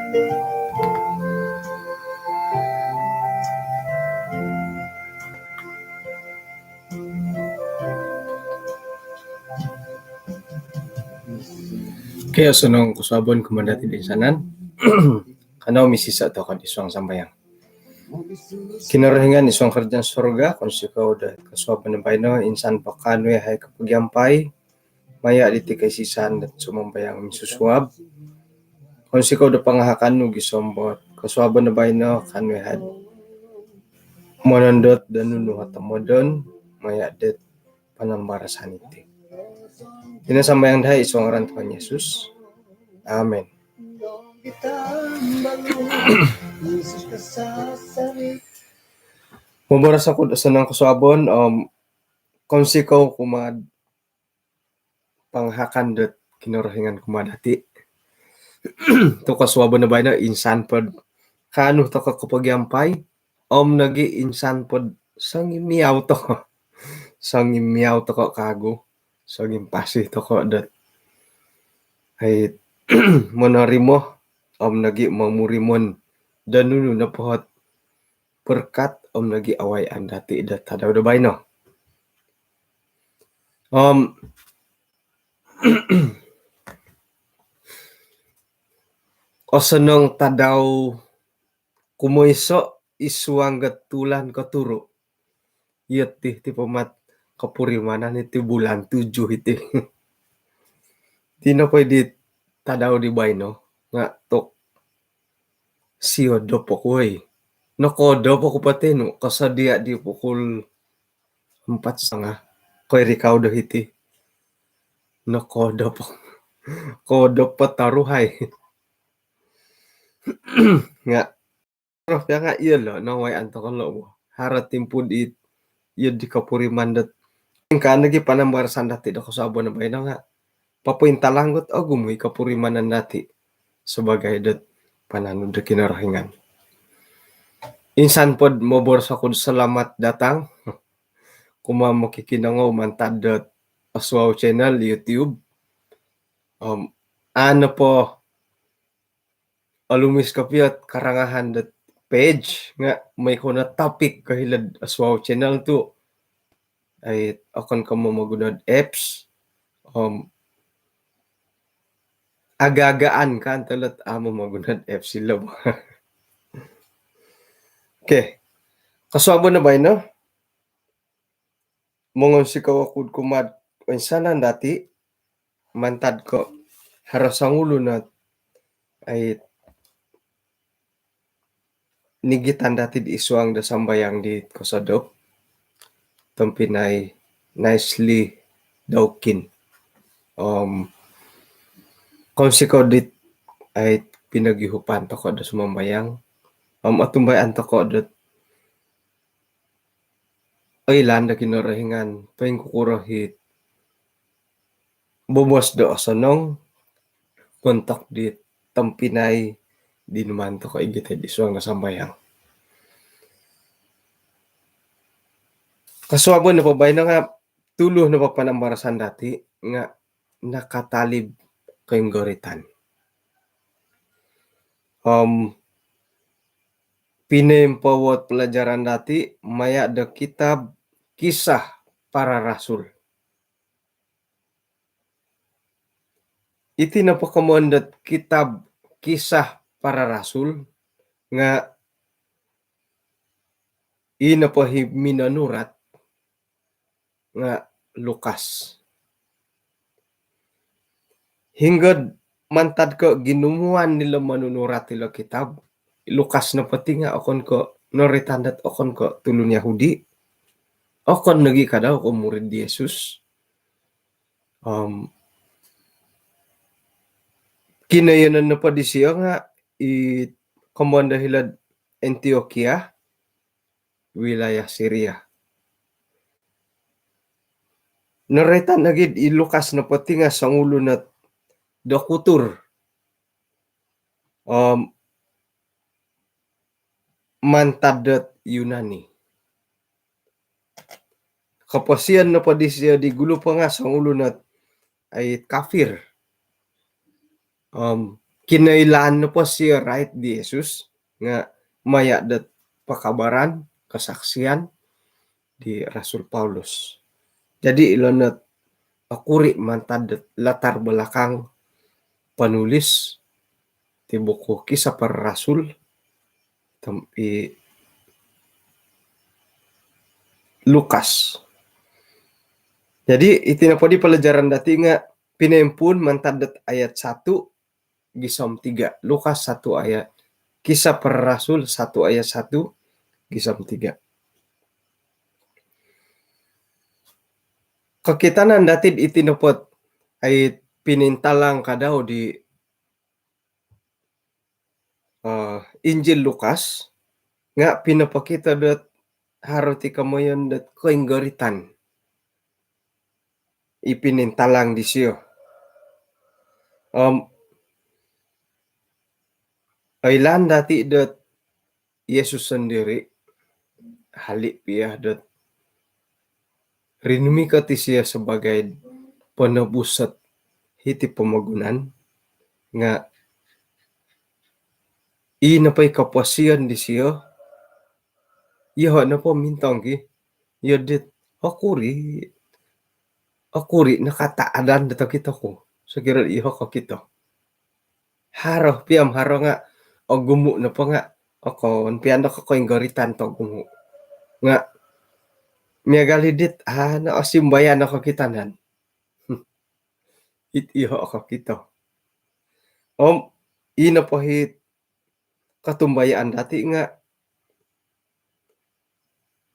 Kaya sunong kusabon kumandati di sanan. Kanaw misisa to kan iswang sambayang. Kinarahingan iswang kerjaan surga kung sikaw da kasuapan ng paino insan pakanwe hay kapagyampay maya diti kay sisan at sumambayang misusuab kung sikaw da pangahakan no gisombot kasuaban na paino kanwe had monondot danunu hatamodon maya det panambarasan iti. Inasambayang dahay iswang aran Tuhan Yesus. Amen. Mabaras ako sa nang kasuabon kung sikaw kumad panghakan dot kinurahingan kumadati to kasuabon na ba na insan pod kano to kapagyampay nagi insan pod sang imiyaw to sang imiyaw to ko kago sang impasi to ko dot ay monarimo nagi mamurimon danunu na pohot perkat nagi away ang dati dat tadaw da bay no osanong tadaw kumoiso iswang gatulan katuro yet ti pamat kapurimanan iti bulan 7 iti di na pwede tadaw di bay no nga tok siyodo po ko nakodo po ko pati no kasadia di pukul 4 nga koy rikaw do iti nakodo po kodo pataruhay nga pero kaya nga ilo no way anto ko lo harating pud it yun di kapuriman dat ka nagi panambarasan dati do kasabo na bay na nga papuintalangot gumuy kapurimanan dati sebagai dat pananod da kinarahingan. Insan pod mobors ako selamat datang kuma makikinangaw mantad dat Aswaw channel YouTube ano po alumis kapiat karangahan dat page nga may kuna topic kahilad Aswaw channel to ay akon kamo magunad apps agagaan kan talat amo magunad apps sila okay kasuabo na ba no mongon sikaw akud kumad insanan dati mantad ko harasang ulo na ay nigitan dati di iswang da sambayang di kosadop tampinay nicely dawkin kung sikaw dit ay pinagihupan to ko da sumambayang atumbayan to ko dat ay landa kinarahingan paing kukurahit bubos do asanong kontak dit tampinay di naman to ko igitay di suang kasambayang kasuabo na pabay na nga tulo na pa panambarasan dati nga nakatalib kayong goritan pinempawat pelajaran dati maya da kitab Kisah Para Rasul iti napakamuandat kitab Kisah Para Rasul nga inapahiminanurat nga Lukas hinggad mantad ko ginumuan nila manunurat nila kitab Lukas na pati nga akon ko noritandat akon ko tulong Yahudi akon nagi kadaw ko murid di Jesus kinayanan na pa di siya nga komanda hilad Antioquia wilayah Syria naritan nagid Lukas na pati nga sang ulo na dakutur mantadat Yunani kapasian na pa di siya di gulo pa nga sang ulo na ay kafir kinailan na po siya right di Jesus nga maya dat pakabaran kesaksian di Rasul Paulus. Jadi ilonot akuri mantad latar belakang penulis ti buku Kisah Para Rasul tempi Lukas. Jadi itu na po di pelajaran dati nga pinempun mantadet ayat 1 gisom 3. Lukas 1 ayat. Kisah Para Rasul 1 ayat 1 gisom 3. Kakitanan dati itinupot ay pinintalang kadaw di Injil Lukas nga pinapakita dat haroti kamoyon dat koinggoritan ipinintalang di siyo. Ailan dati dat Yesus sendiri halik piyah dat rinumi ti siya sebagai penebus hiti pemagunan nga inapay kapasian di siya iho na po mintong ki yodit akuri nakataadan dito kita ko sa kira iho ko kita haro piam haro nga o gumu na po nga ako piando ko yung goritan to gumu nga miyagalidit na osimbayan ako kitanan it iho ako kita ina po hit katumbayaan dati nga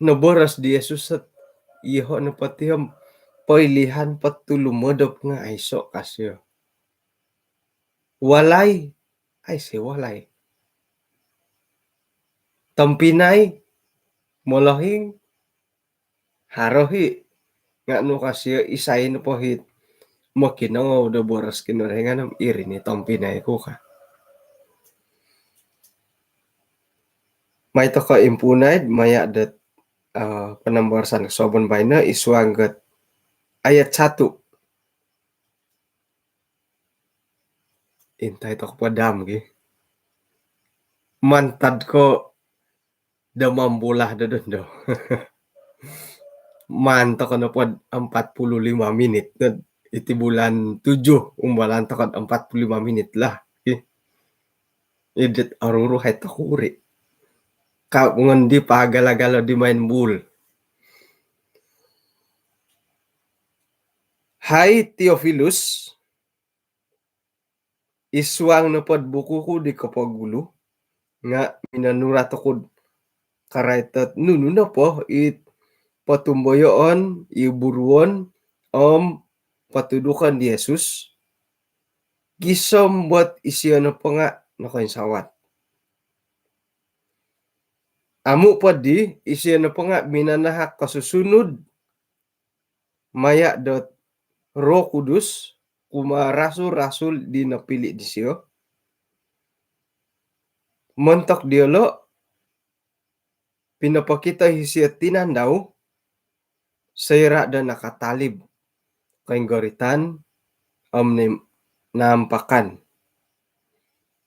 naboras di Jesus at iho na patiyam pailihan patulumodop nga aiso kasyo walay ay si walay tampinay molahing harohi nga no kasyo isay na po hit makinangaw da boras kinurengan ng iri ni tampinay ko ka may to ka impunay maya dat penambarsan sobon bayna iswanggat ayat 1 intay to padam gi mantad ko damambulah dadon do manto ko na po 45 minit iti bulan 7 umbalan to 45 minit lah idit aruro hay takuri kaungan di pagalagalo di main bul. Hai Theophilus, iswang na pod buku ko di kapagulo nga minanurat ako karaitat nuno na po it patumboyoon iburuon patudukan di Jesus gisom buat isiyo na po nga nakoinsawat. Amu po di isiyo na po nga minanahak kasusunod maya dot Roh Kudus kuma rasul-rasul di napili di siyo montok diolo pinapakita hisiya tinandaw sayra dan nakatalib kainggoritan nampakan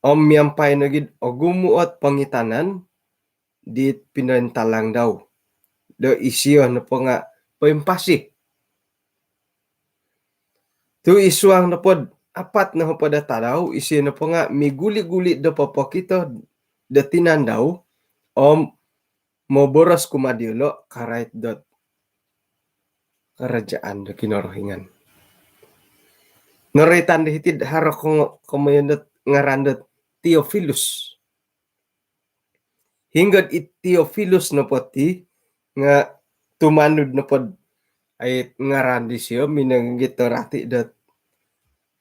miyampay nagid ogumuot pangitanan di pinantalang daw do isiyo na po nga paimpasi tu iswang na pod apat na pada tadaw isiyo na po nga miguli-guli do papakita da tinandaw moboras kumadiolo karait dot kerajaan da kinorohingan noritan dihitid harok kumayandot ngarandot Theophilus hingga Theophilus na poti nga tumanud na pod ay ngarandi siya minanggitorati dot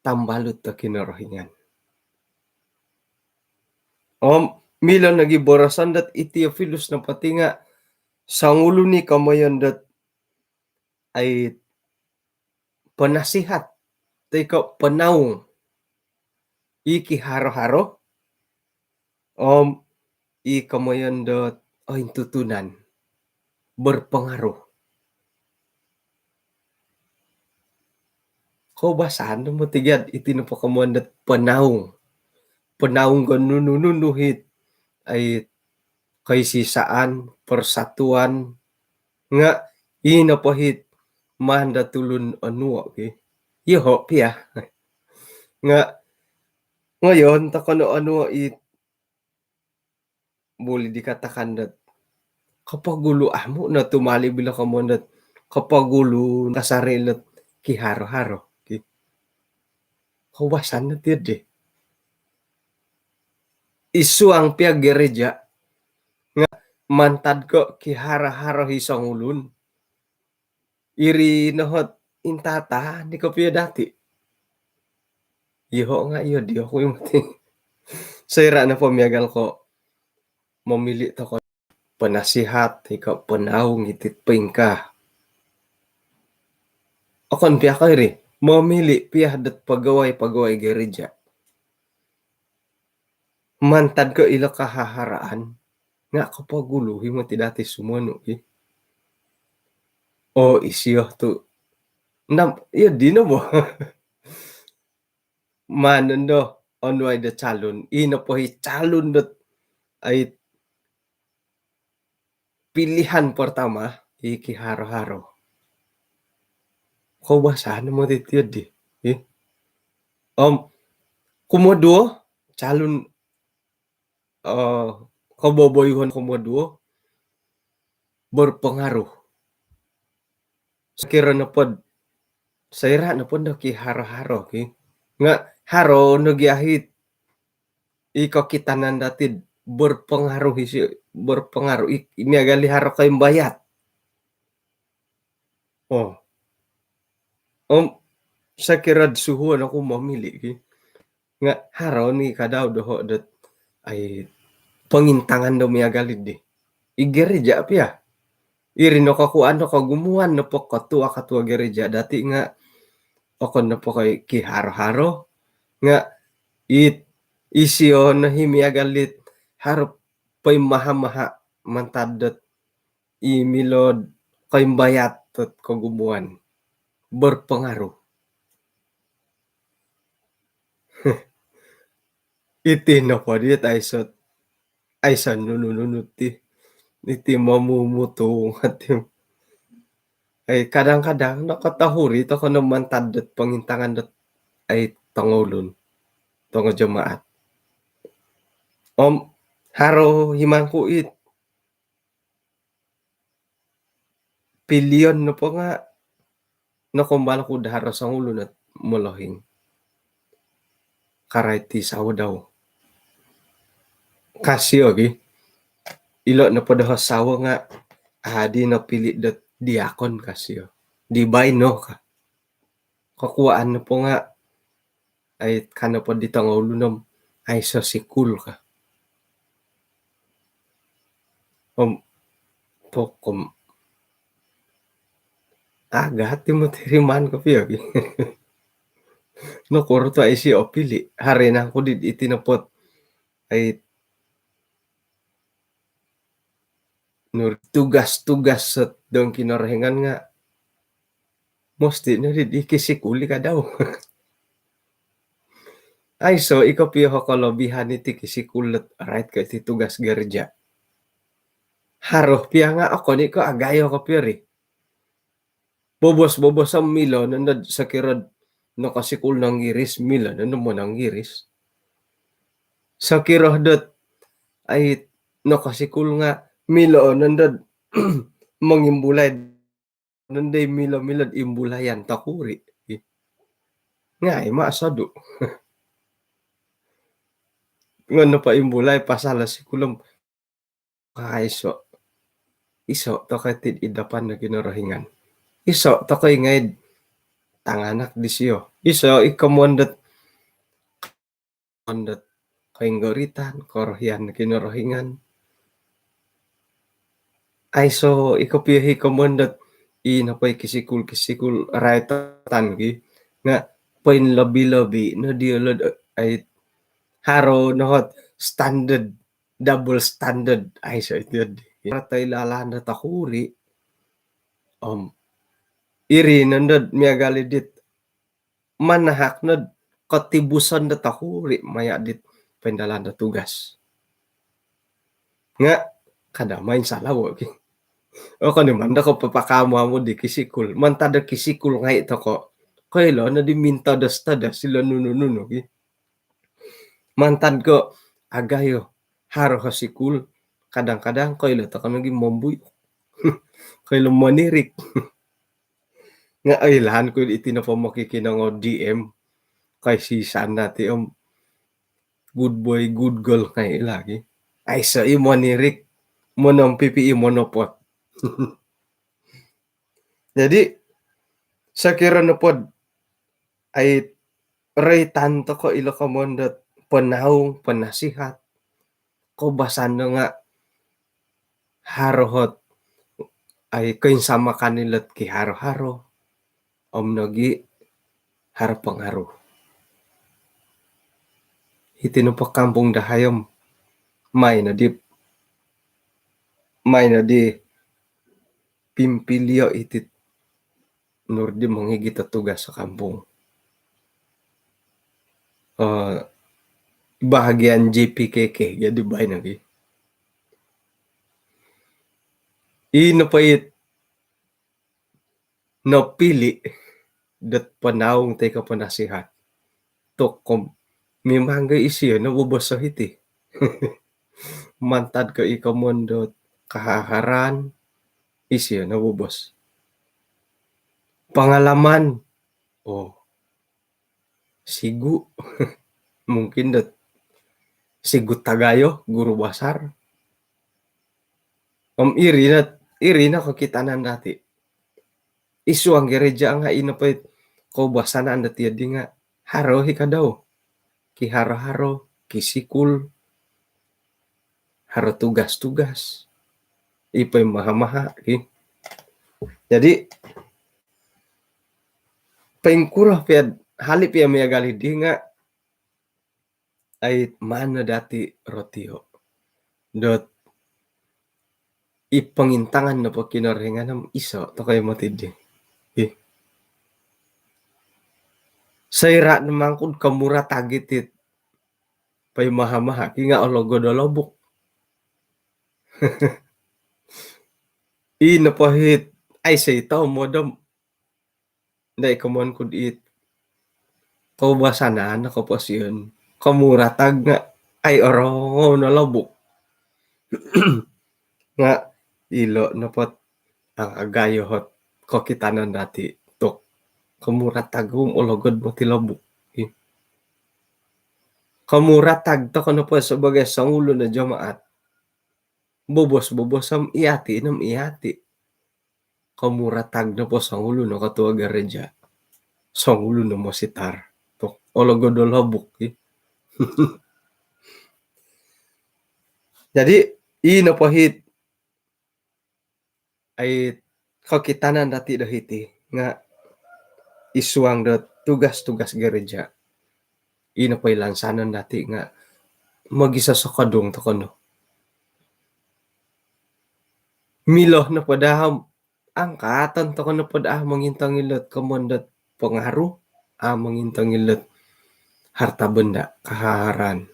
tambalot da kinorohingan milo nagiborasan dat Theophilus na pati nga sangulo ni kamayon dat ay panasihat tayo panawong iki haro-haro kamayon dat tutunan berpengaruh kau basahan mo tigad iti na po kamayon dat panawong penaunggan nununuhit ay kaisisaan, persatuan, nga inapahit manda tulun anua Iho pia nga ngayon ano boleh dikatakan dat kapagulo amo na tumali bila kamo dat kapagulo kasarilat kiharo-haro kawasan na tiyad isu ang pia gereja nga mantad ko kihara-haro hisang ulun iri nahot intata ni ko pia dati iho nga iyo di ako yung sayra na pamiyagal ko mamili to ko panasihat ikaw panaw ngitit pingka akon pia kay ri mamili pia dat pagaway gereja mantad ko ila kahaharaan nga kapagulo himo ti dati sumuno o isyo to nam iya di na mo manando onway da calon ino po hi calon dot ay pilihan pertama ikiharo-haro ko basahan mo titiyad kumodo calon kaboboyhon kumodo berpengaruh sekira na pod sayra na pod nakiharo-haro nga haro nagyahit ikaw kitanan datid berpengaruh ini agali haro kayong bayat sa kirad suhuan ako mamili nga haro ni kadaw doho dat ay pangintangan daw miya galid igereja pia iri no kakuan no kagumuan no po katua gereja dati nga ako na po kay kiharo-haro nga isyo na himiya galit harap pay maha-maha mantadat imilod kayong bayat at kagumuan berpengaruh iti na po dit ay sa nunununut iti mamumuto ay kadang-kadang nakatahuri ito ko naman tadat pangintangan dat ay tangulon tongo jamaat haro himangku pilion no po nga nakumbala ko dahara sa ulon at mulohing karaiti sao daw kasyo ilo na po daw sawa nga di na pili dat diakon kasyo di bay no ka kakuaan na po nga ay kana po di tangulon ay sa sikul ka pokom agati mo tiriman ko piyo no korto ay si opili hari na ko dit itinapot ay nur tugas-tugas sa dong kinarahingan nga mosti na dit ikisikuli ka daw ay so ikaw piyo ko kalobihan iti kisikulat right ka iti tugas gereja haro piya nga ako ni ko agayo ko piyo ri bobos ang milo nanad sa kirad nakasikul ng iris mila ano mo ng iris sa kirohdot ay nakasikul nga milo nandad mangimbulay nanday milo imbulayan takuri nga ay maasado nga pa imbulay pasala sikulam kakaiso iso to katid idapan na ginarahingan iso to kay ngayd tanganak disyo iso ikamondat kayong goritan korhian na kinarahingan ay so ikapiyahi kamondat inapay kisikul raytan nga pain labi na diolod ay haro nohot standard double standard ay so ito ratay lalanda takuri iri nandad miyagalidit manahak nad katibusan da takuri maya dit pendalan da tugas. Nga kada main salah wo ki. O kan manda ko papakamu di kisikul. Manta da kisikul ngai to ko. Kailo na diminta da sila nuno ki. Mantan ko agayo haro hasikul. Kadang-kadang kailo to kan lagi mombuy. Kailo manirik. Nga ailahan ko iti na pamakikinang o DM kay si sana ti good boy, good girl kay lagi. Ay sa imo nirik mo nang PPI monopot. Jadi sa kira na pod ay ray tanto ko ilo ka mondot panahong panasihat ko basan na nga harohot ay sama kanilat ki haro-haro nogi haro pangaro. Hitino pa kampong dahayom may na di pimpilyo itit nurdi manghigit tugas sa kampong. Bahagian JPKK jadi bay nagi. Inapait napili dat panahong tay ka panasihat. Tokom mimangga isiyo na bubasa iti. Mantad ka ikamondot kahaharan isiyo na bubos. Pangalaman sigu mungkin dat sigu tagayo guru besar. Iri na kakitanan dati. Isu ang gereja nga inapait ko basanan dati adi nga haro hika daw. Ki haro-haro, kisikul, haro tugas-tugas. Ipay maha-maha. Okay? Jadi paingkurah piad halip ya miyagali di nga ay mana dati rotio. Dot ipangintangan na po kinaringan ng iso to kayo matindi. Okay? Sayra naman kung kamura tagitit pay maha-maha kinga ologo dolobok. Napahit ay say tao modam dai kamon kud it kaubasanan ako po siyon kamura tag nga ay oro na lobok. Nga ilo napot ang agayo hot kokitanan dati tok kamura tagum ologod mo ti lobok. Okay? Kamura tag to kono po sebagai sangulo na jamaat. Bobos am iati nam iati. Kamura tag na po sangulo na katua gereja. Sangulo na mo sitar. Tok ologod lobok. Okay? Jadi napahit ay kakitanan dati dahiti nga isuang dat tugas-tugas gereja. Napay lansanan dati nga magisa sa kadong to kono. Miloh na padaham angkatan to kono padaham mangintang ilat kamondat pengaruh mangintang ilat harta benda kaharan.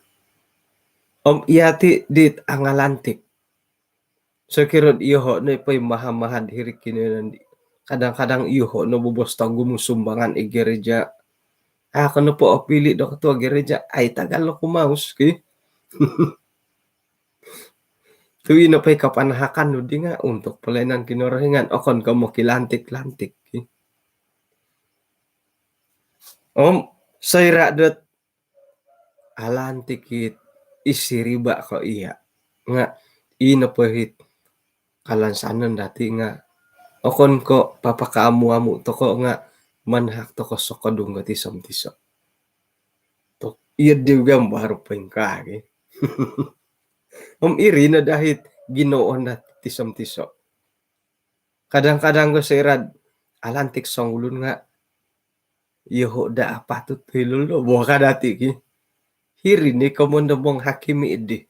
Iati dit angalantik. So kirod iyoho na ipay mahamahad hirik kinunan. Kadang-kadang iyoho na bubos tagum sumbangan gereja. Kano po pili do katua gereja ay tagal lo kumaus ki. Tuwi na pa'y kapanahakan no di nga untuk pelayanan kinurahingan okon ka mo kilantik-lantik. ki. Sayra dot alantikit isiriba ko iya. Nga inapahit kalansanan dati nga okon ko papakaamu-amu to ko nga manhak to ko sokadung gati samtiso. To iya juga baru pengka ki. Iri na dahit ginoon na tisam-tiso. Kadang-kadang ko sayrad alantik sangulun nga iho da patut hilulo buka dati ki. Hiri ni kamondo mong hakimi idi.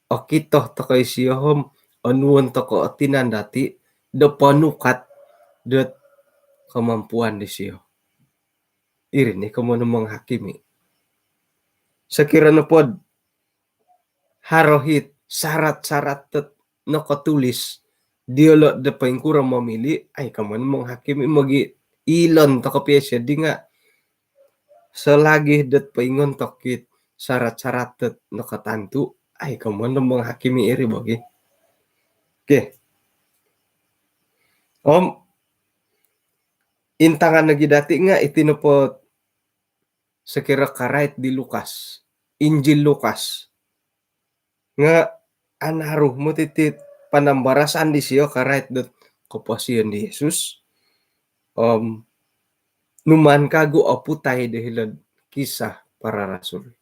Okito to kay siyahom anuan to ko atinan dati do panukat dot kemampuan di siyo. Iri ni kamondo mong hakimi. Sekiranya pod harohit syarat-syarat no katulis diolo de paling kurang memilih ay kaman menghakimi magi ilon to kapiasya di nga selagi det paingon tokit syarat-syarat no katantu ay kaman menghakimi iri bagi. Oke. Om intangan lagi dati nga itinupot sekira karait di Lukas. Injil Lukas. Nga anaruh mo titit panambarasan di siyo karait dot kopasiyon di Jesus. Numan kago o putay dahil kisah para rasul.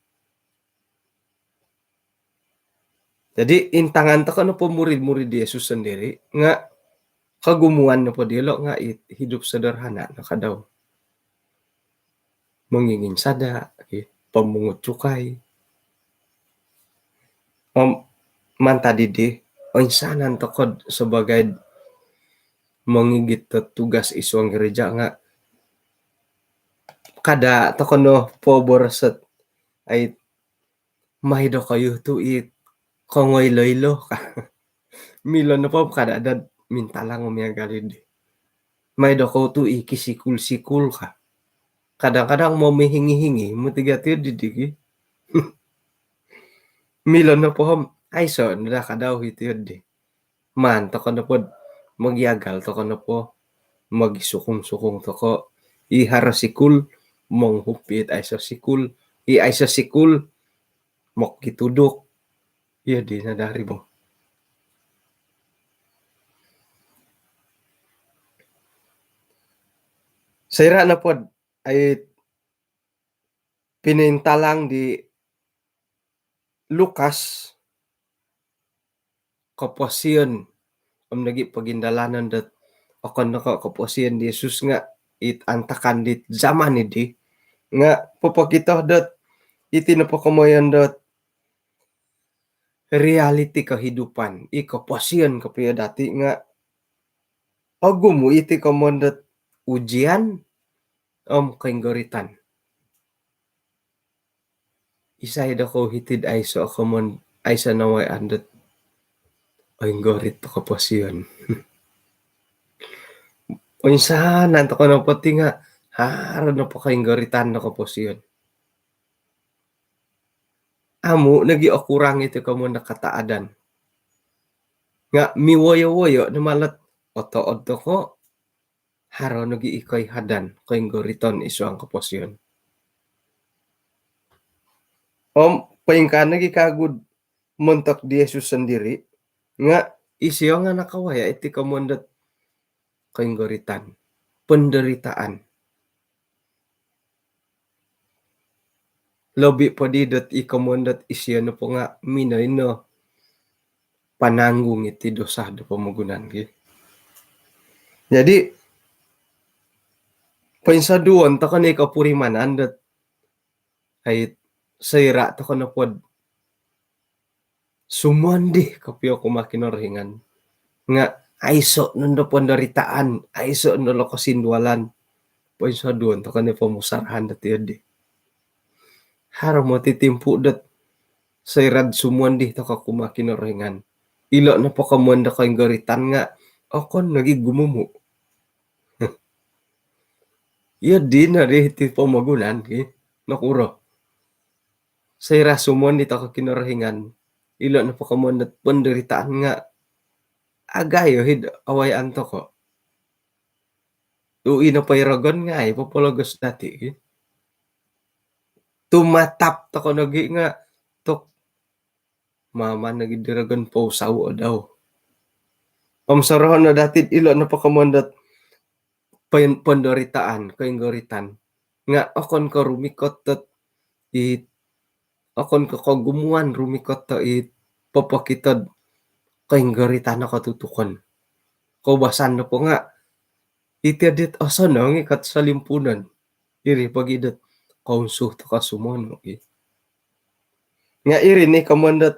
Jadi intangan to kan po murid-murid di Yesus sendiri nga kagumuan na po dilo nga hidup sederhana na kadaw. Mangingin sada, pamungut cukay. Mantadidi, o insanan to kod sebagai mangigit tugas iswang gereja nga kada to kono pobor set ay mahido kayo to it kongoy loylo ka. Milo na po kada dad mintalang umiyagalid. Mahido ko to ikisikul-sikul ka. Kadang-kadang mau mihingi-hingi, matigatid didigi. Milo na po ay so, nakadaw hitiyod di. Man, to kono po magyagal, to kono po magisukong-sukong to ko. Iharasikul, mong hupit ay sa sikul. Ay sa sikul, mok kitudok. Iya di nadari mo. Saya na po ay pinintalang di Lukas kaposiyon nagi pagindalanan dat akan naka kaposiyon di Jesus nga antakan di zaman ini nga papakita dat itinapakumayan dat reality kehidupan kaposiyon kapaya dati nga agumo iti kamondat ujian kainggoritan. Isay da ko hitid ay so akamon ay sa naway andat kainggorit to kaposiyon. Unsa nanto ko na pati nga haro na po kainggoritan na kaposiyon. Amo nagi okurang ito kamo nakataadan. Nga miwoyo-woyo na malat oto-oto ko haro nagi ikoy hadan kainggoriton iso ang kaposiyon. Paingkan nagi kagud montok di Jesus sendiri nga isiyo nga nakawaya iti kamondat kainggoritan, penderitaan. Lobi po di dot ikamondat isiyo na po nga minoy no pananggung iti dosa do pamagunan. Jadi painsaduan to kanay kapurimanan dat ay sayra to kana pod sumandi kapyo kumakinorhingan nga aiso nundo penderitaan, aiso nundo kasindwalan. Painsaduan to kanay pamusarahan dat yadi. Haro mo titimpu dat sayrad sumandi to kakumakinorhingan. Ilo na po kamuanda kayong garitan nga akon nagi gumumu. Iya di na rin iti pamagunan nakuro. Sayra sumandi to kakinorhingan. Ilo na po kamuanda penderitaan nga agayo hid awayan to ko. Ui na payragon nga papalagos dati. Tumatap to ko nagi nga tok mama nagidiragan po sawo daw. Pamsarahan na dati ilo na pakamondat penderitaan kainggoritan nga akon ka rumikot tat akon ka kagumuan rumikot ta papakitad kainggoritan na katutukan. Kaubasan na po nga itadit asa na ngikat sa limpunan. Iri pagidat kaunsuh to kasumono. Nga iri ni kamondat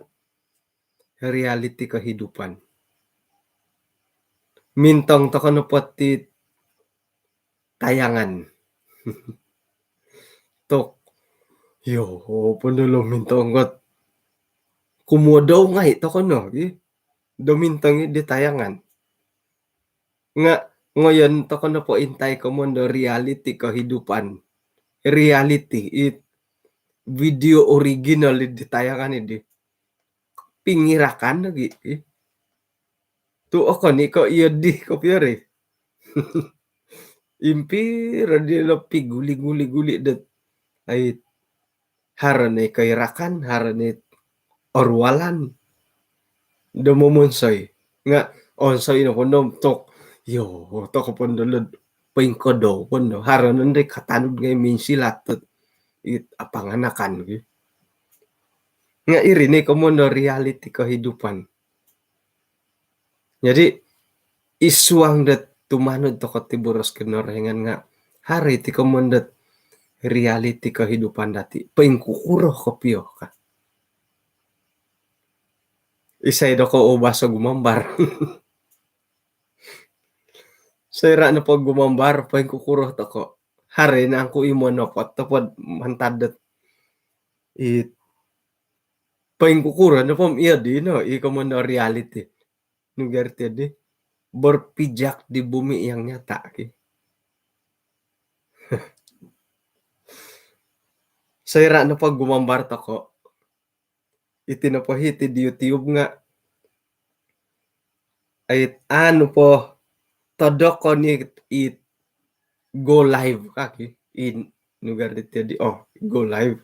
reality kehidupan. Mintong to kano pati tayangan. Tok Yo, penulu mintonggot kumodaw nga ito kono, dumintangi di tayangan. Nga ngayon to kono po intay ko mundo reality kehidupan. Reality it video original di tayangan di pingirakan lagi. Tu ako ni ko iya di ko piore. Impi radilo guli-guli det ay harane kairakan harane orwalan domomonsoy nga onsoy no kono tok yo to ko pondolod pingkodo pondo haranon de katanud ngay minsilat it apanganakan nga iri ni komono reality kehidupan. Jadi isuang det tumanud to tiburos kenorengan nga hari ti komondet reality kehidupan dati pengkukuro kopio ka. Isay do ko ubasa gumambar. Sira na pag gumambar pengkukuro to ko. Hari na ang ko imonopot tapod mantadet it pengkukuro na pom iya di no ikomono reality. Nugerti di berpijak di bumi yang nyata ki. Sira na pag gumambar to ko. Itinapahiti di YouTube nga ay ano po todo ko ni it go live kaki in lugar dito di go live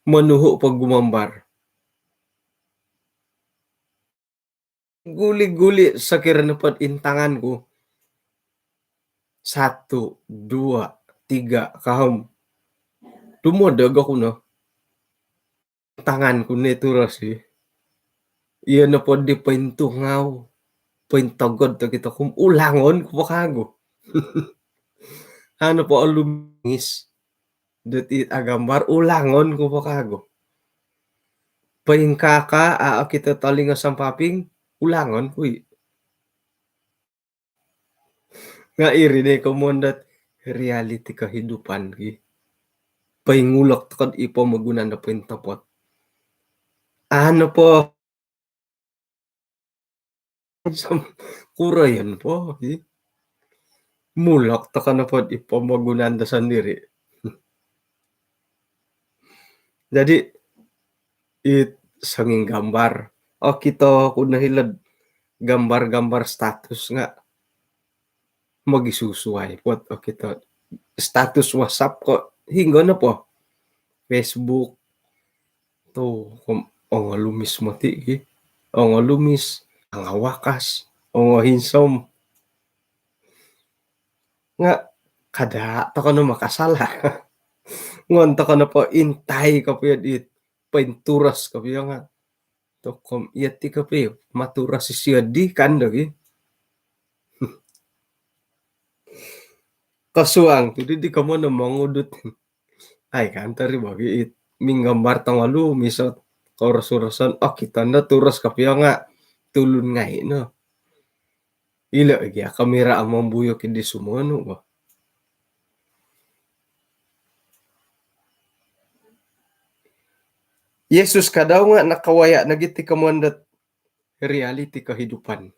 manuho pag gumambar guli-guli sa kiranapan intangan ko 1, 2, 3 kahom dumodag ako no tangan ko nito rasi iya na po di paintungaw paintagod to kita kung ulangon ko pakago ano po alumingis dati agambar ulangon ko pakago paingkaka kita talinga sampaping ulangon kuy nga iri ni komondat reality kehidupan ki paingulok tukad ipo magunan na pintapot ano po kurayan po mulak to ka na po ipo magunan da sendiri. Jadi it sanging gambar kita kunahilad gambar-gambar status nga magisusuay pot kita status WhatsApp ko hingga na po Facebook to nga lumis mati nga lumis ang wakas nga hinsom nga kada to ka na makasala ngon to ka na po intay ka po it pinturas ka po nga to kom iati ka po maturas si siya di kan lagi kasuang di ka mo na mangudot ay kantari bagi it minggambar tang alu misot korosurasan kita na turas ka po nga tulun nga no ila ya kamera ang mambuyok hindi sumuano ba Yesus kadaw nga nakawaya nagiti kamondat reality kehidupan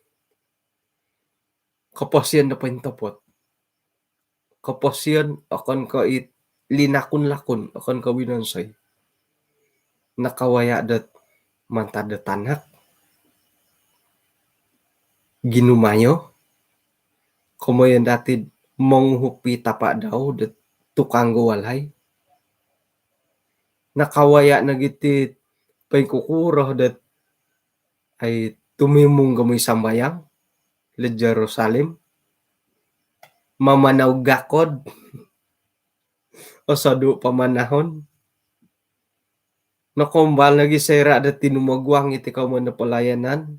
kapasian na pintapot kapasian akan ka it linakon-lakon akan ka winansay nakawaya dat mantada tanak ginumayo kumayan dati manghupi tapa daw dat tukang walay nakawaya nagiti pangkukuro dat ay tumimong gamoy sambayang le Jerusalem mamanaw gakod o sadu pamanahon nakumbal lagi sera da tinumagwang iti ka mo na palayanan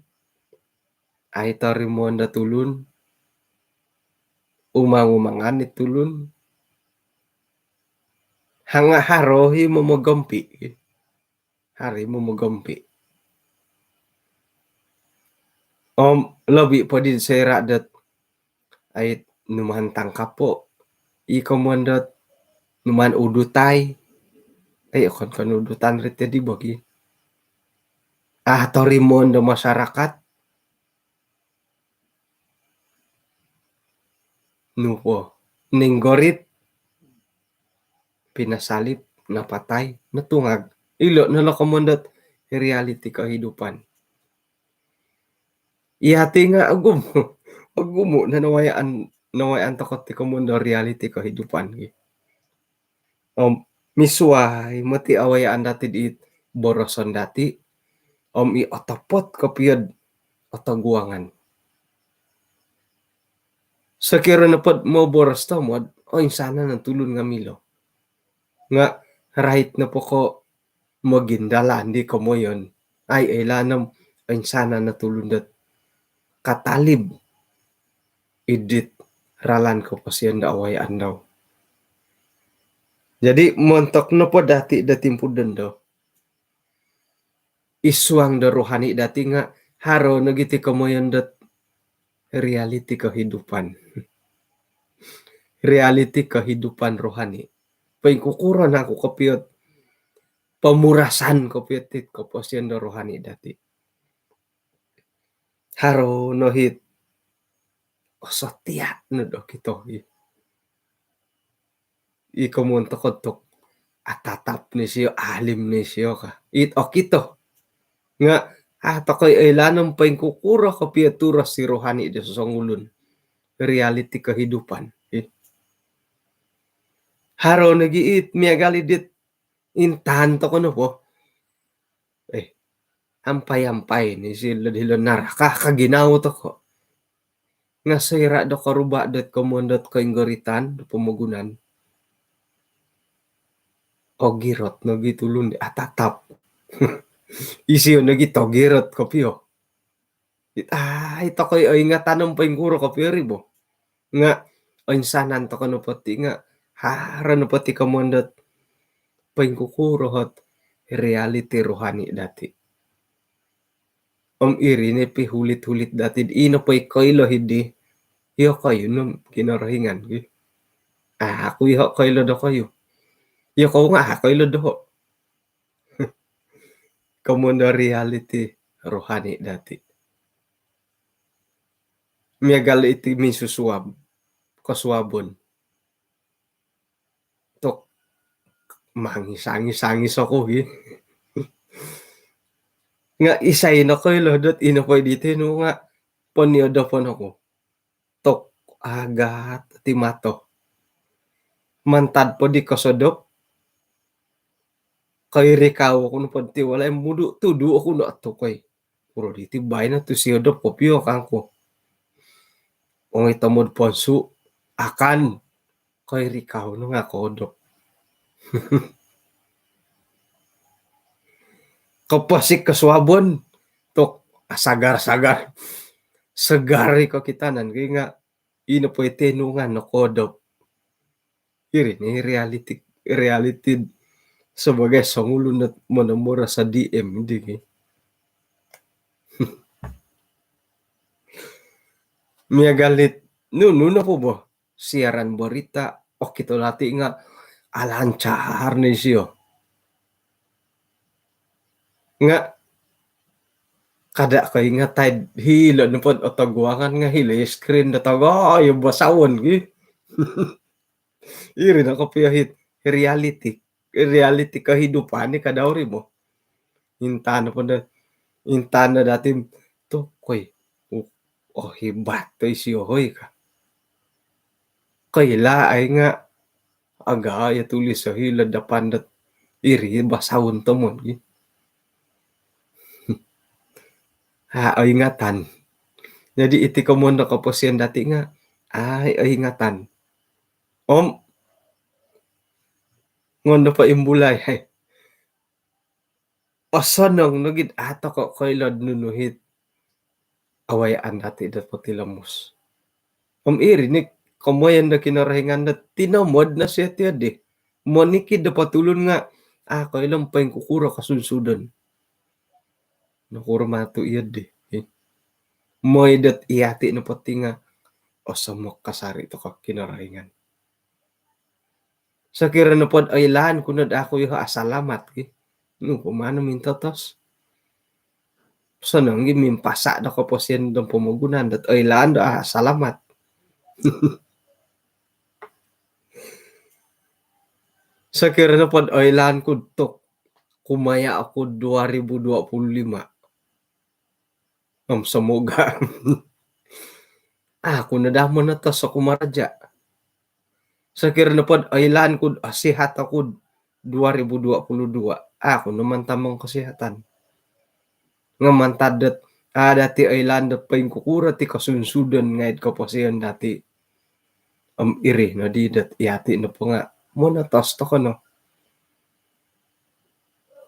ay tarimo na tulun umang-umangan ni tulun hanga harohi mo magampi hari mo magampi labi pa din sera dat ay numantang kapo ikamondat numan udutay Ay kon kanudutan rit di bogi. Torimon do masyarakat nupo ninggorit pinasalip napatay natungag ilo na lokomondot reality kehidupan. Ihati nga agumo na nawayaan takot ti komundo reality kehidupan gi. Misuway mati awayaan dati diit boroson dati i otopot kopiyod otaguangan. Sakiro na pod mo boros to mod insana ng tulon nga milo. Nga right na po ko magindala hindi ko mo yon ay ilanam insana na tulundat katalib idit ralan ko pa siya na awayaan daw. Jadi montok no po dati po do iswang do rohani dati nga haro nagiti ko mo yon dat reality kehidupan. Reality kehidupan rohani. Paingkukuro na ako kapiyot pamurasan kapiyot tit ko po siya do rohani dati. Haro no hit osotia no do kito. Ikomunto ko tok atatap ni siyo alim ni siyo ka. It okito. Nga ato ko'y ilanong paingkukuro kapiyot turas si rohani do sa sangulun. Reality kehidupan. Haro nagiit miyagalidit intahan to ko no po. Ampay-ampay ni sila dilo naraka kaginaw to ko. Nga sira do karuba dot komondot ko inggoritan do pumugunan. O girot no gitulun atatap. Isiyo no gitogirot ko piyo. Ito ko'y ingatan ng paingkuro ko piyo ribo. Nga insanan to ko no pati nga hara no pati komondot paingkukuro hot reality rohani dati. Iri ni pi hulit-hulit dati ino pa ikoylo hindi iyo kayo no kinarahingan ako iyo koylo do kayo iyo ko nga koylo do komundo reality rohani dati miyagal iti misusuwab kaswabon tok mangis-angis ako nga isay na koylo dot ino pa dito no nga ponyo do pon ako tok agat timato mantad po di kasodok kay rekaw ako no pati wala mudu tudu ako no ato kay puro diti bay na to siyo do popyo kanko ong itamod ponsu akan kay rekaw no nga kodok kapasik kaswabon tok asagar-sagar sagari ko kitanan kay nga ino po itinungan no kodok iri ni reality sebagai sangulun na manamura sa DM hindi Mia galit no po ba siaran berita kito lati nga alancar ni siyo nga kada kay nga tide hilo no pod otagwangan nga hilo screen na tago yung basawon iri na kapiyahit reality kehidupan ni kadawri mo intana po na intana dati to koy hibat to siyo hoy ka kaila ay nga aga ya tulis sa hilad dapan dat iri basawon to mon ingatan jadi iti komondo kaposian dati nga ingatan ngondo pa imbulay osanong nugid ato ko koylod nunuhit awayaan dati dat patilamus iri ni kamoyan na kinarahingan na tinamod na siya tiya di monikid na patulon nga kailang pa yung kukura kasunsudan nakura mato iya di moy dat iyati na pati nga osamok kasari to ka kinarahingan Sakira na pod ay lan kunad ako yung asalamat ki. Kumano minto tos. So nang mimpasa na ko po siya ng pumugunan dat ay lan do salamat. Sakira na pod ay lan kuntok kumaya ako 2025. Semoga. Ako na damo na to sa kumaradya. Sakira na pod ay lan kud asihat ako 2022. Ako naman tamang kasihatan. Nga mantadet dati ay lan pa yung kukura ti kasunsudan ngayon ko po siya dati iri na di dat iyati na po nga muna tos to ko no.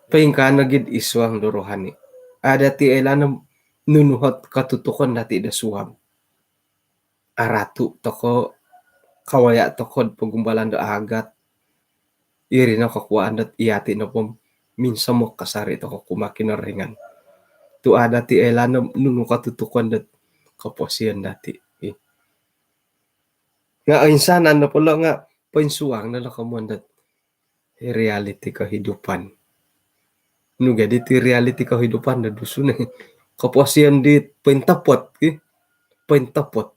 Paing ka nagid iswang dorohani. Dati ay lan nunuhot katutukan dati da suwam. Aratu to ko kawaya to ko pagumbalan do agat. Iri na kakuaan dat iyati na po minsan mo kasari to ko kumakinaringan. Tu dati ay lan nunu katutukan dat kaposian dati. Nga insanan na pala nga painsuang na nakamundat reality kehidupan. Nuga di reality kehidupan na dusun kaposian di pentapot pentapot.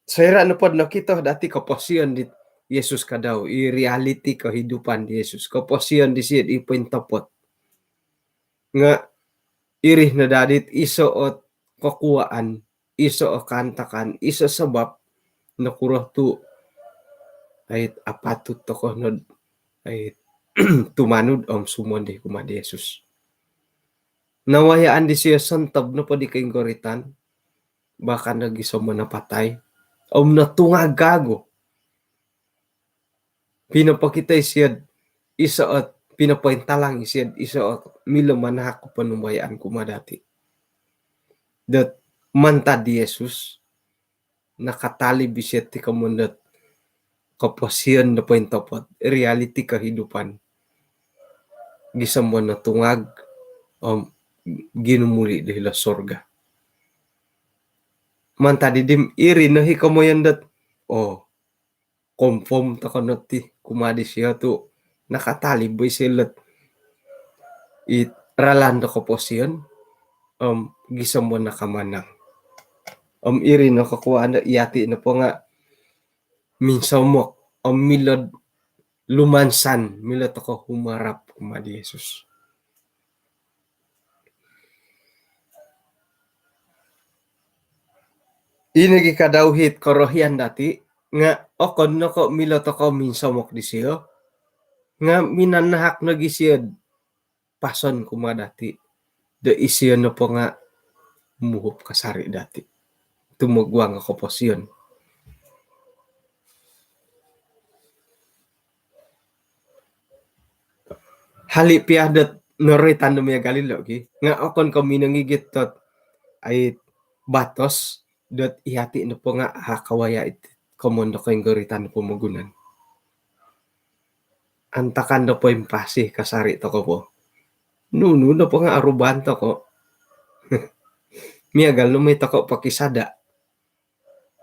Saya na pod nakita dati kaposian di Yesus kadaw i reality kehidupan di Yesus kaposian di siya i pentapot. Nga irih na dadit iso o kakuaan, iso o kantakan, iso sabab na kurah tu ay apatut to ko no ay tumanud sumon di kumad Yesus. Nawayaan di siya santab no pa di kayong goritan, baka nagiso mo napatay, natungag gago. Pinapakitay siya isa at pinapaintalang siya isa at milamanahak ko panumayaan kumadati. Dat manta di Yesus nakatali bisit ti kamundat kapasiyan na paintapot reality kehidupan gisamo na tungag ginumuli dahil sorga manta didim iri na hikamoyan dat confirm ta kanot ti kumadi siya tu nakatali boy silat ralando kapasiyan gisamo na kamanang iri na kakuha na iyati na po nga minsan mo milad lumansan milad ako humarap kumadi Yesus. Inagi kadawhit korohian dati nga okon no ko milad ako minsan mo di siya nga minanahak na gisiyad pason kumadati da isiyan na po nga muhop kasari dati tumugwang ako po siyon. Hali piadat noritan na galilo nga okon kami nangigit tot ay batos dot ihati na po nga hakawaya iti komondo ko yung goritan po magunan. Antakan na po yung pasi kasari to ko po. Nuno na po nga aruban to ko. Miyagal no may tako pakisada.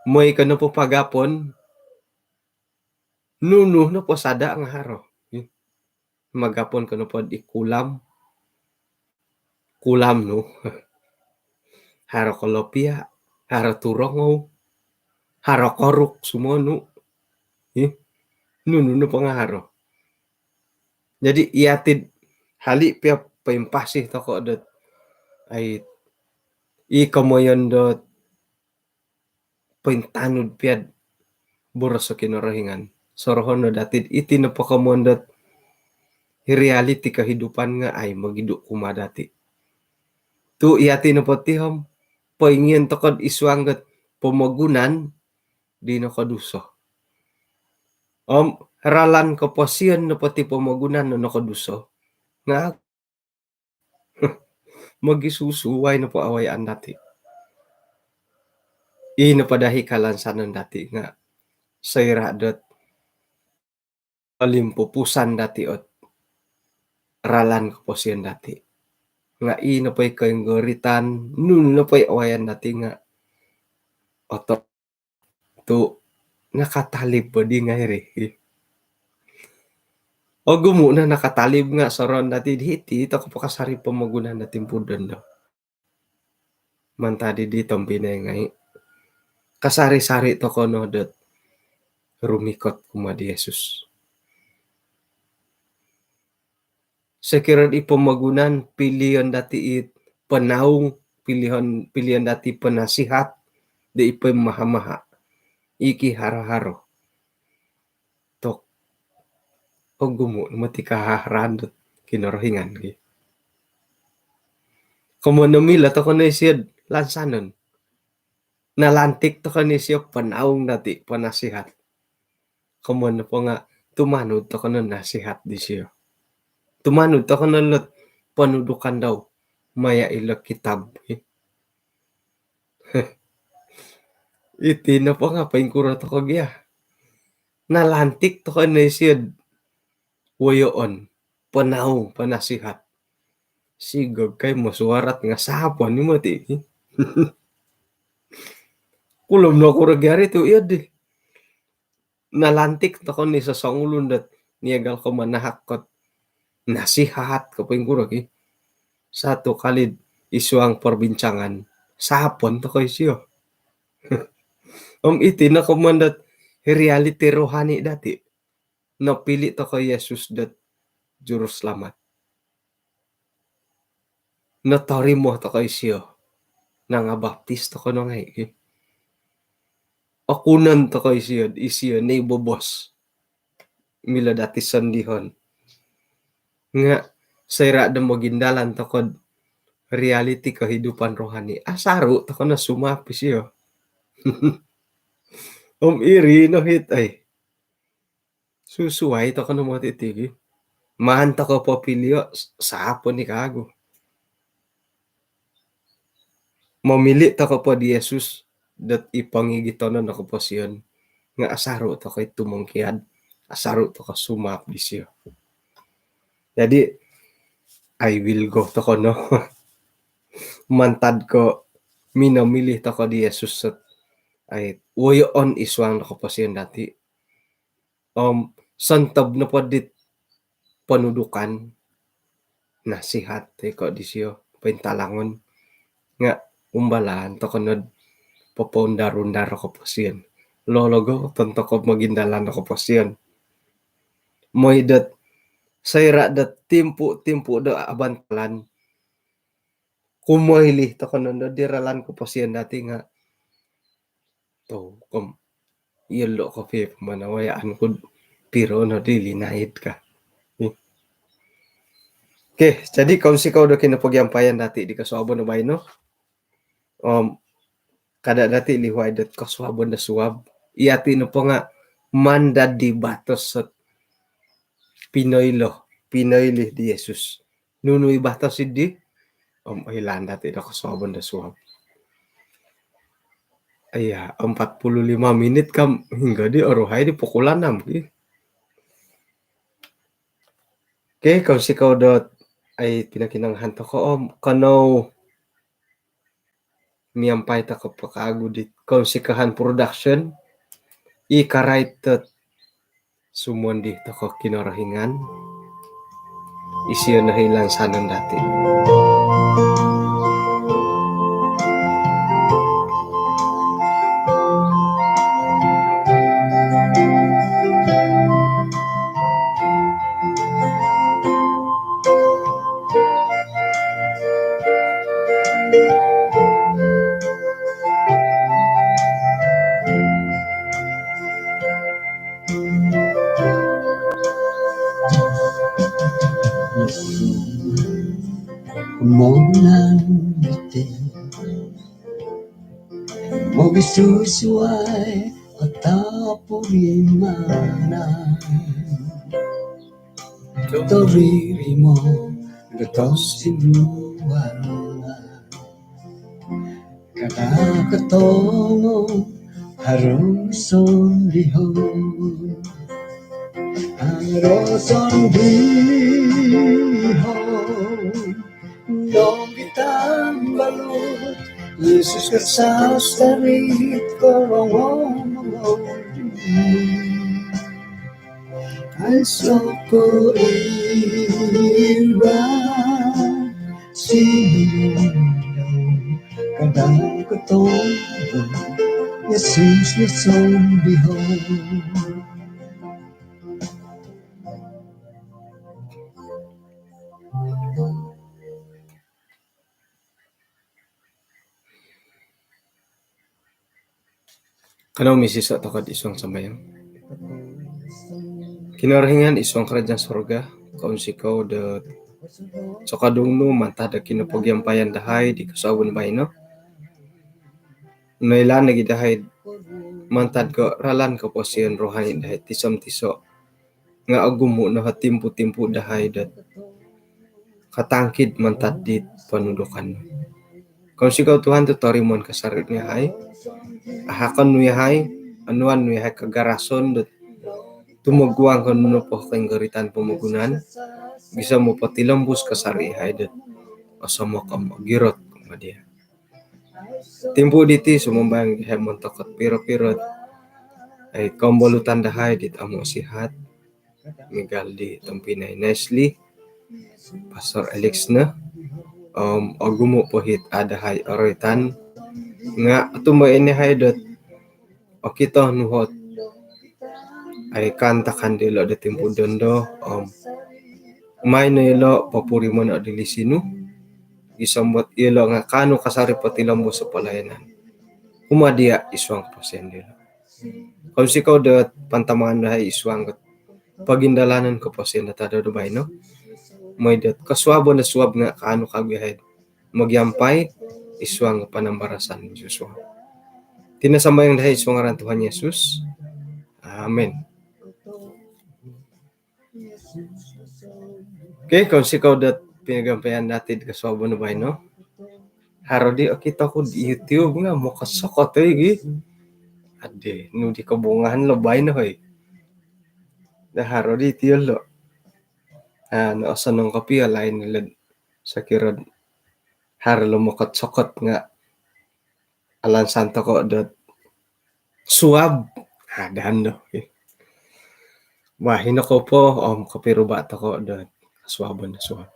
Moy ka na po pagapon. Nuno na po sada ang haro. Magapon ka na po di kulam. Kulam no. Haro kolopia. Haro turongo. Haro koruk sumono. Nuno na po nga haro. Jadi iatid hali pia paimpasih to ko dot ay ikamoyon dot paintanud piad boros sa kinarahingan. Sorohon na datid iti na pakamondot reality kehidupan nga ay magidu kumadati. Tu iati na potihom paingin tokod iswanggat pamagunan di na kaduso. Ralan kapasiyan na pati pamagunan na nakaduso nga magisusuway na po awayan dati. Inapadahi kalansanan dati nga sayra dot alimpupusan dati ot ralan kapasiyan dati. Nga inapay kayong goritan nun napay awayan dati nga otot tu nakatalib po di ngayon O gumo na nakatalib nga soron dati diti ito ko pakasari pamagunan natin po doon daw. Mantadi dito ang pinengay. Kasari-sari to ko no dot rumikot kuma di Jesus. Sekiran ipamagunan pilihan dati panahong pilihan dati panasihat di ipay mahamaha iki haro-haro tok o gumo mati kaharandot kinorohingan gi komo namila to kono isiyad lansanon nalantik to kono siya panahong dati panasihat komo na po nga tumanod to kono nasihat di siya tumanod to kono lot panudukan daw maya ilok kitab iti na po nga paingkura to kagya nalantik to kono isiyad wayoon panahong panasihat sigog kay masuwarat nga sapon ni mati kulom na ko ragyari to iyad nalantik to kono sa sangulun dat niyagal ko manahakot nasihat ko paingkura satu kali isuang perbincangan sapon to kay siyo iti na komandat reality rohani dati napili to kay Yesus dat juru selamat natarimo to kay siyo nga baptis to kono ngay akunan to kay siyo isiyo ni bobos mila dati sandihon nga sayra da magindalan to kod reality kehidupan rohani asaru to kono sumapi siyo iri no hit ay susuway to kono mo titigi mahan to ko popilyo sapon ni kago mamili to ko po di Jesus dat ipangigitonon ako po siyon nga asaro to kay tumungkiad asaro to ka sumap di siyo jadi I will go to ko no mantad ko minamili to ko di Jesus ay wayon iswang ko po siyon dati santab na po dit panudukan nasihat ko di siyo paintalangon nga umbalaan to kanod popondar-undar ko po siyan lologo tonto ko magindalan ko po siyan moy dat sayra dat timpo da abantalan kumohili to kanod diralan ko po siyan dati nga to kom yelo ko pe manawayaan ko pero no dili nahit ka okay jadi kung sikaw do kinapagyampayan dati di kasuabo na bay no kada dati liway dat kasuabo na suwab iyati no po nga manda di batos sa Pinoyli di Jesus nunuy batos di ilan dati na kasuabo na suwab aya 45 minit kam hingga di oruhay di pukulan nam okay kung sikaw dot ay pinakinanghan to ko kanaw miyampay ta ko pakagudit kung sikahan production ikarait sumundi to ko kinorahingan isiyo na hilang sanon dati Mogisusuay atapurimana Toriri mo lutos sinuwala Kakakatongo haruson lihon Haruson lihon Nong kitang balot Yesus Kristus dari korong-korong ay soko ira sinundaw kadang katong Yesus na sombihon. Kanaw misis ato kad isong sambayang. Kinarhingan isong kerajaan sorga, kaun sikaw da sokadungno mantah da kinapagyampayan dahay di kasawon bay no. Nailan lagi dahay mantad ko ralan ko posian rohani dahay tisam tiso nga agumo na hatimpu-timpu dahay dat katangkid mantad di panudukan. Kaun sikaw Tuhan tutorimon kasarit niya hay, ahakan nuya hay, anuan nuya hay kagarason dat tumagwang kan nuno po kang garitan pamagunan, bisa mo patilambus kasari hay dat asama ka magirot kumadia. Timpu diti sumambang hemon takot piro-pirot ay kombolutan dahay dit amo sihat Miguel di Tampinay Nestle Pastor Alex na agumo po hit adahay oritan nga atumoy ini hay dat okito nuhot ay kanta kandilo da timpu dondo umay na ilo papuri mo na dilisino isambot ilo nga kano kasari patilambo sa palayanan umadia iswang posendilo kung sikaw da pantamangan na iswang pagindalanan ko posenda tada dubay no may dat kaswabo na swab nga kano kabiyahed magyampay iswang panambarasan ni Joshua tinasambayang dahay iswang aran Tuhan Yesus. Amen. Okay, kung sikaw dat pinagampayan natin kaswabo na ba, no? Haro di kita ko di YouTube nga mo kasakot eh. Ade, no di kabungahan labay na hoy. Na haro di tiyol lo. Naasan ng kapi alay nila sa kirad. Haro lo mo katsakot nga alan santo ko dat suwab. Dahan do. Bahin ako po kapirubat ako dat. Swabon na swab.